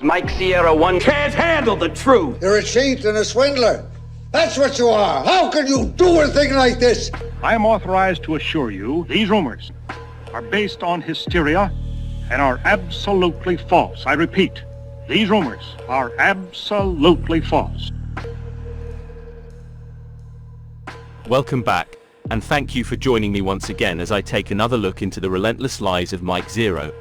Mike Zeroh, one can't handle the truth. You're a cheat and a swindler. That's what you are. How can you do a thing like this? I am authorized to assure you these rumors are based on hysteria and are absolutely false. I repeat, these rumors are absolutely false. Welcome back, and thank you for joining me once again as I take another look into the relentless lies of Mike Zeroh.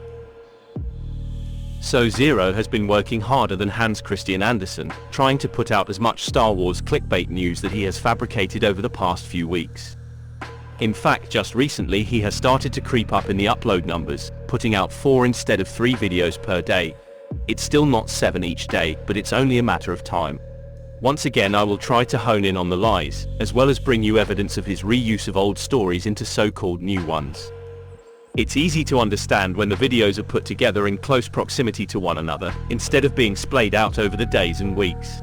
So Zeroh has been working harder than Hans Christian Andersen, trying to put out as much Star Wars clickbait news that he has fabricated over the past few weeks. In fact, just recently he has started to creep up in the upload numbers, putting out 4 instead of 3 videos per day. It's still not 7 each day, but it's only a matter of time. Once again I will try to hone in on the lies, as well as bring you evidence of his reuse of old stories into so-called new ones. It's easy to understand when the videos are put together in close proximity to one another, instead of being splayed out over the days and weeks.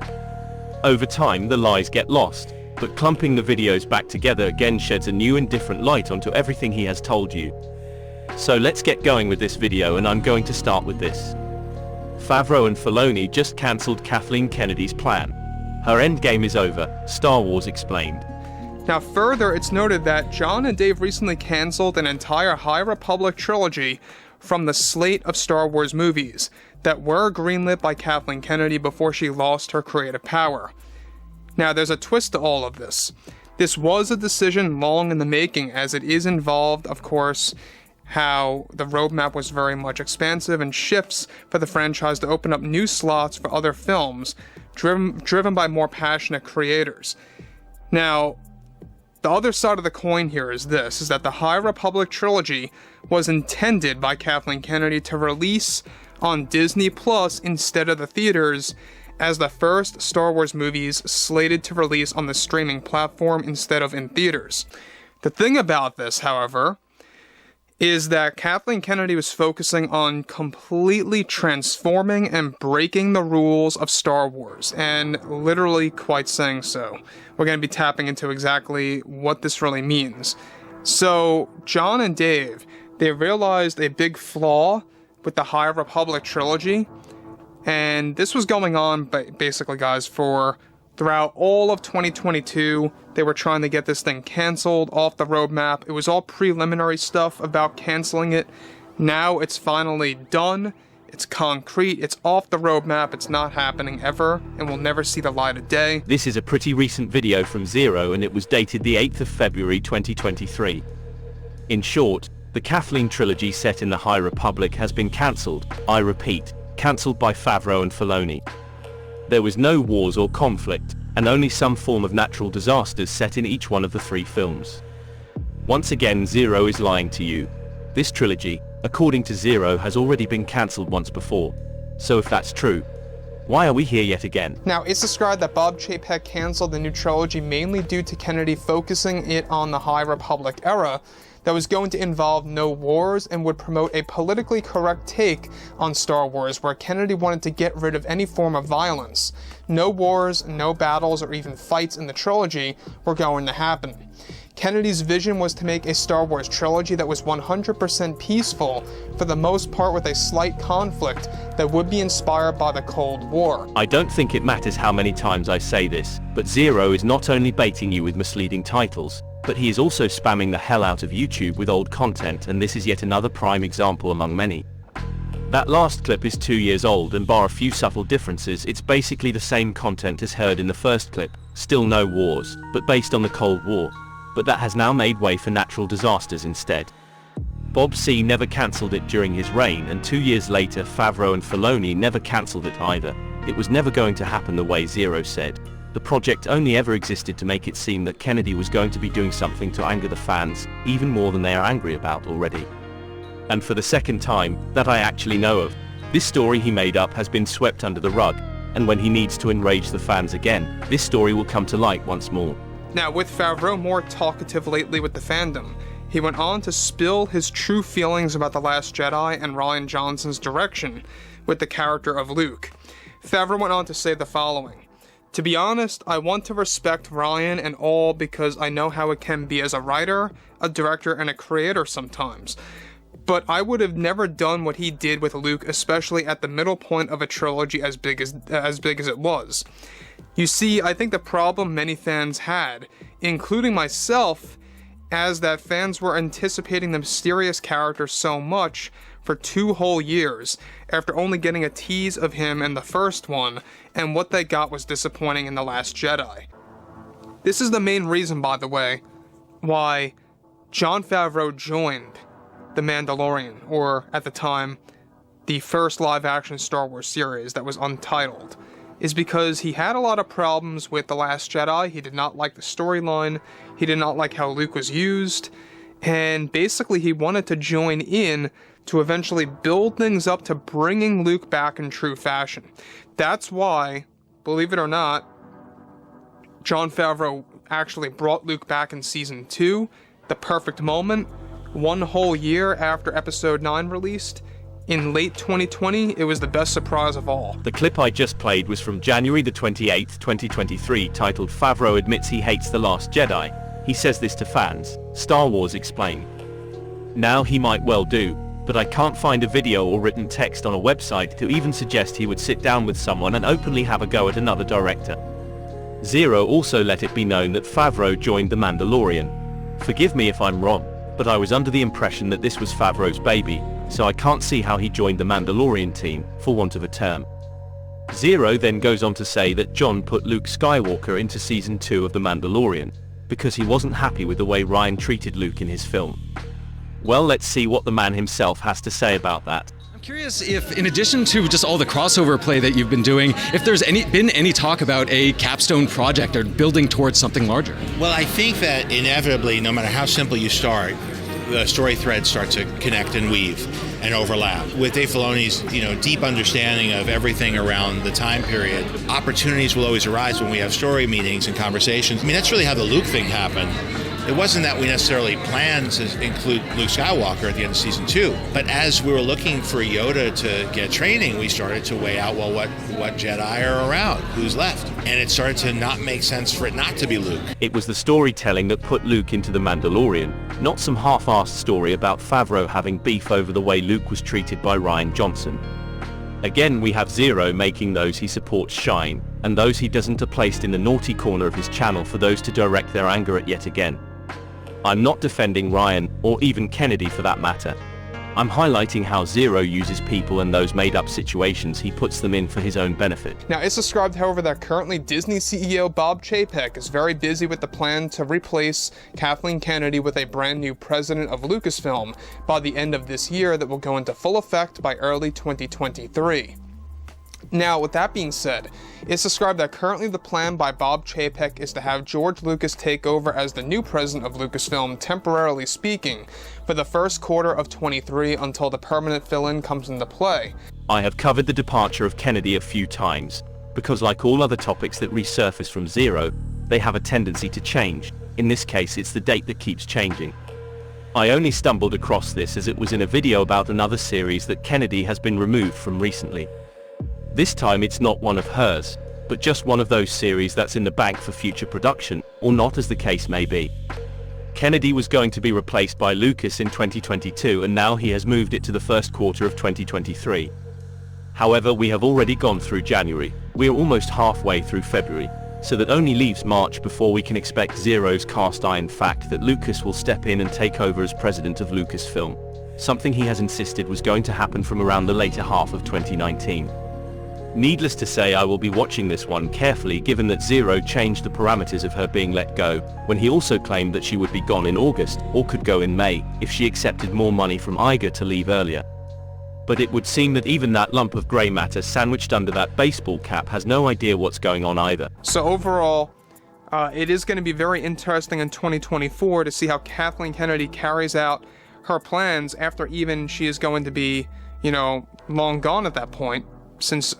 Over time the lies get lost, but clumping the videos back together again sheds a new and different light onto everything he has told you. So let's get going with this video, and I'm going to start with this. Favreau and Filoni just cancelled Kathleen Kennedy's plan. Her endgame is over, Star Wars explained. Now further, it's noted that John and Dave recently cancelled an entire High Republic trilogy from the slate of Star Wars movies that were greenlit by Kathleen Kennedy before she lost her creative power. Now there's a twist to all of this. This was a decision long in the making, as it is involved, of course, how the roadmap was very much expansive and shifts for the franchise to open up new slots for other films driven by more passionate creators. Now, the other side of the coin here is that the High Republic trilogy was intended by Kathleen Kennedy to release on Disney Plus instead of the theaters, as the first Star Wars movies slated to release on the streaming platform instead of in theaters. The thing about this, however, is that Kathleen Kennedy was focusing on completely transforming and breaking the rules of Star Wars, and literally quite saying so. We're going to be tapping into exactly what this really means. So, John and Dave, they realized a big flaw with the High Republic trilogy, and this was going on basically, guys, for throughout all of 2022. They were trying to get this thing canceled off the roadmap. It was all preliminary stuff about canceling it. Now it's finally done. It's concrete. It's off the roadmap. It's not happening ever, and will never see the light of day. This is a pretty recent video from Zeroh, and it was dated the 8th of February 2023. In short, the Kathleen trilogy set in the High Republic has been cancelled. I repeat, cancelled by Favreau and Filoni. There was no wars or conflict, and only some form of natural disasters set in each one of the 3 films. Once again, Zeroh is lying to you. This trilogy, according to Zeroh, has already been cancelled once before. So if that's true, why are we here yet again? Now, it's described that Bob Chapek canceled the new trilogy mainly due to Kennedy focusing it on the High Republic era that was going to involve no wars and would promote a politically correct take on Star Wars, where Kennedy wanted to get rid of any form of violence. No wars, no battles, or even fights in the trilogy were going to happen. Kennedy's vision was to make a Star Wars trilogy that was 100% peaceful, for the most part with a slight conflict that would be inspired by the Cold War. I don't think it matters how many times I say this, but Zeroh is not only baiting you with misleading titles, but he is also spamming the hell out of YouTube with old content, and this is yet another prime example among many. That last clip is 2 years old, and bar a few subtle differences, it's basically the same content as heard in the first clip. Still no wars, but based on the Cold War. But that has now made way for natural disasters instead. Bob C never cancelled it during his reign, and 2 years later Favreau and Filoni never cancelled it either. It was never going to happen the way Zeroh said. The project only ever existed to make it seem that Kennedy was going to be doing something to anger the fans, even more than they are angry about already. And for the second time, that I actually know of, this story he made up has been swept under the rug, and when he needs to enrage the fans again, this story will come to light once more. Now, with Favreau more talkative lately with the fandom, he went on to spill his true feelings about The Last Jedi and Rian Johnson's direction with the character of Luke. Favreau went on to say the following: "To be honest, I want to respect Rian and all because I know how it can be as a writer, a director, and a creator sometimes. but I would have never done what he did with Luke, especially at the middle point of a trilogy as big as it was. You see, I think the problem many fans had, including myself, as that fans were anticipating the mysterious character so much for 2 whole years, after only getting a tease of him in the first one, and what they got was disappointing in The Last Jedi. This is the main reason, by the way, why Jon Favreau joined The Mandalorian, or, at the time, the first live-action Star Wars series that was untitled, is because he had a lot of problems with The Last Jedi. He did not like the storyline, he did not like how Luke was used, and basically he wanted to join in to eventually build things up to bringing Luke back in true fashion. That's why, believe it or not, Jon Favreau actually brought Luke back in Season 2, the perfect moment, 1 whole year after Episode 9 released. In late 2020, it was the best surprise of all. The clip I just played was from January the 28th, 2023, titled "Favreau Admits He Hates The Last Jedi." He says this to fans. Star Wars explain. Now he might well do, but I can't find a video or written text on a website to even suggest he would sit down with someone and openly have a go at another director. Zeroh also let it be known that Favreau joined The Mandalorian. Forgive me if I'm wrong, but I was under the impression that this was Favreau's baby, so I can't see how he joined the Mandalorian team, for want of a term. Zeroh then goes on to say that Jon put Luke Skywalker into Season 2 of The Mandalorian, because he wasn't happy with the way Rian treated Luke in his film. Well, let's see what the man himself has to say about that. I'm curious if, in addition to just all the crossover play that you've been doing, if there's been any talk about a capstone project or building towards something larger. Well, I think that inevitably, no matter how simple you start, the story threads start to connect and weave and overlap. With Dave Filoni's, deep understanding of everything around the time period, opportunities will always arise when we have story meetings and conversations. I mean, that's really how the Luke thing happened. It wasn't that we necessarily planned to include Luke Skywalker at the end of Season 2, but as we were looking for Yoda to get training, we started to weigh out, well, what Jedi are around? Who's left? And it started to not make sense for it not to be Luke. It was the storytelling that put Luke into The Mandalorian, not some half-assed story about Favreau having beef over the way Luke was treated by Rian Johnson. Again, we have Zeroh making those he supports shine, and those he doesn't placed in the naughty corner of his channel for those to direct their anger at yet again. I'm not defending Rian, or even Kennedy for that matter. I'm highlighting how Zeroh uses people and those made-up situations he puts them in for his own benefit. Now, it's described, however, that currently Disney CEO Bob Chapek is very busy with the plan to replace Kathleen Kennedy with a brand new president of Lucasfilm by the end of this year that will go into full effect by early 2023. Now, with that being said, it's described that currently the plan by Bob Chapek is to have George Lucas take over as the new president of Lucasfilm, temporarily speaking, for the first quarter of 23 until the permanent fill-in comes into play. I have covered the departure of Kennedy a few times, because like all other topics that resurface from Zeroh, they have a tendency to change. In this case, it's the date that keeps changing. I only stumbled across this as it was in a video about another series that Kennedy has been removed from recently. This time it's not one of hers, but just one of those series that's in the bank for future production, or not, as the case may be. Kennedy was going to be replaced by Lucas in 2022, and now he has moved it to the first quarter of 2023. However, we have already gone through January, we are almost halfway through February, so that only leaves March before we can expect Zeroh's cast iron fact that Lucas will step in and take over as president of Lucasfilm, something he has insisted was going to happen from around the later half of 2019. Needless to say, I will be watching this one carefully, given that Zeroh changed the parameters of her being let go, when he also claimed that she would be gone in August, or could go in May, if she accepted more money from Iger to leave earlier. But it would seem that even that lump of grey matter sandwiched under that baseball cap has no idea what's going on either. So overall, it is going to be very interesting in 2024 to see how Kathleen Kennedy carries out her plans after even she is going to be, long gone at that point, since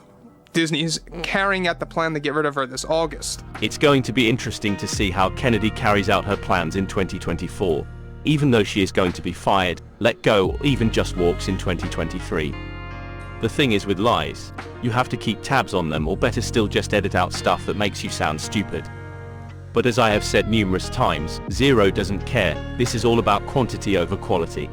Disney's carrying out the plan to get rid of her this August. It's going to be interesting to see how Kennedy carries out her plans in 2024, even though she is going to be fired, let go, or even just walks in 2023. The thing is with lies, you have to keep tabs on them, or better still just edit out stuff that makes you sound stupid. But as I have said numerous times, Zeroh doesn't care. This is all about quantity over quality.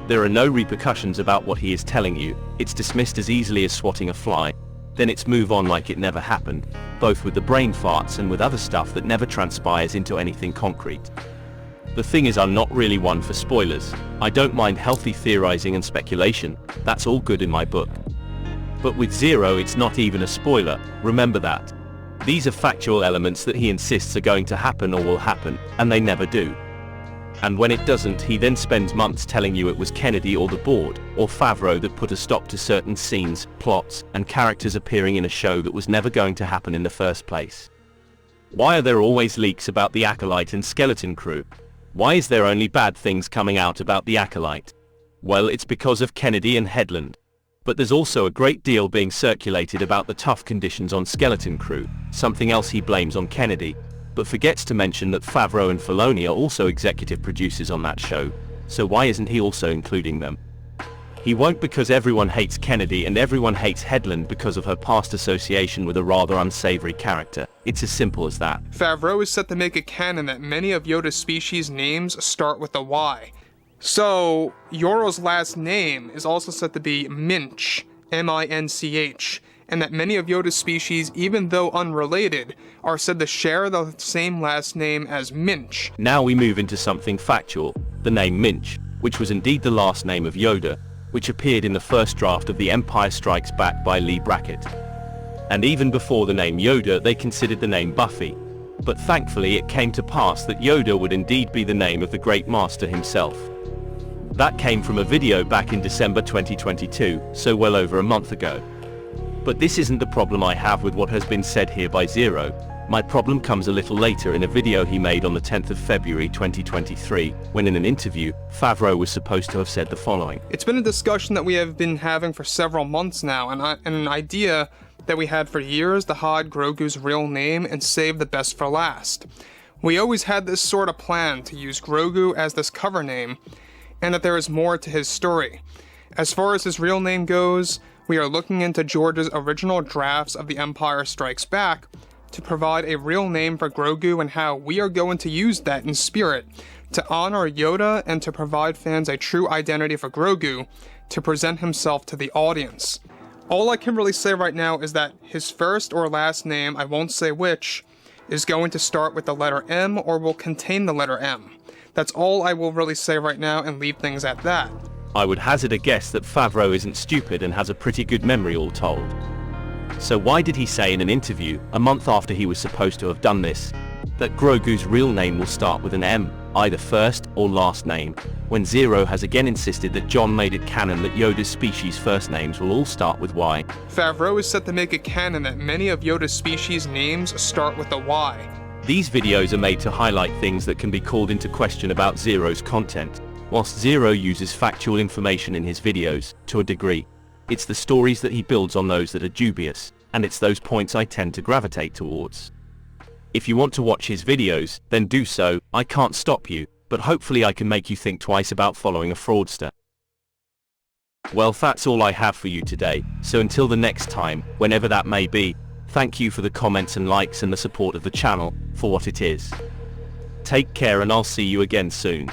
There are no repercussions about what he is telling you, it's dismissed as easily as swatting a fly. Then it's move on like it never happened, both with the brain farts and with other stuff that never transpires into anything concrete. The thing is, I'm not really one for spoilers. I don't mind healthy theorizing and speculation, that's all good in my book. But with Zeroh it's not even a spoiler, remember that. These are factual elements that he insists are going to happen or will happen, and they never do. And when it doesn't, he then spends months telling you it was Kennedy or the board, or Favreau that put a stop to certain scenes, plots, and characters appearing in a show that was never going to happen in the first place. Why are there always leaks about the Acolyte and Skeleton Crew? Why is there only bad things coming out about the Acolyte? Well, it's because of Kennedy and Headland. But there's also a great deal being circulated about the tough conditions on Skeleton Crew, something else he blames on Kennedy, but forgets to mention that Favreau and Filoni are also executive producers on that show, so why isn't he also including them? He won't, because everyone hates Kennedy and everyone hates Headland because of her past association with a rather unsavory character. It's as simple as that. Favreau is set to make it canon that many of Yoda's species' names start with a Y. So, Yoro's last name is also said to be Minch, M-I-N-C-H, and that many of Yoda's species, even though unrelated, are said to share the same last name as Minch. Now we move into something factual, the name Minch, which was indeed the last name of Yoda, which appeared in the first draft of The Empire Strikes Back by Lee Brackett. And even before the name Yoda, they considered the name Buffy. But thankfully it came to pass that Yoda would indeed be the name of the Great Master himself. That came from a video back in December 2022, so well over a month ago. But this isn't the problem I have with what has been said here by Zeroh. My problem comes a little later in a video he made on the 10th of February 2023, when in an interview, Favreau was supposed to have said the following. It's been a discussion that we have been having for several months now, and an idea that we had for years to hide Grogu's real name and save the best for last. We always had this sort of plan to use Grogu as this cover name, and that there is more to his story. As far as his real name goes, we are looking into George's original drafts of The Empire Strikes Back to provide a real name for Grogu and how we are going to use that in spirit to honor Yoda and to provide fans a true identity for Grogu to present himself to the audience. All I can really say right now is that his first or last name, I won't say which, is going to start with the letter M or will contain the letter M. That's all I will really say right now and leave things at that. I would hazard a guess that Favreau isn't stupid and has a pretty good memory all told. So why did he say in an interview, a month after he was supposed to have done this, that Grogu's real name will start with an M, either first or last name, when Zeroh has again insisted that John made it canon that Yoda's species' first names will all start with Y? Favreau is set to make it canon that many of Yoda's species' names start with a Y. These videos are made to highlight things that can be called into question about Zeroh's content. Whilst Zeroh uses factual information in his videos, to a degree, it's the stories that he builds on those that are dubious, and it's those points I tend to gravitate towards. If you want to watch his videos, then do so, I can't stop you, but hopefully I can make you think twice about following a fraudster. Well, that's all I have for you today, so until the next time, whenever that may be, thank you for the comments and likes and the support of the channel, for what it is. Take care and I'll see you again soon.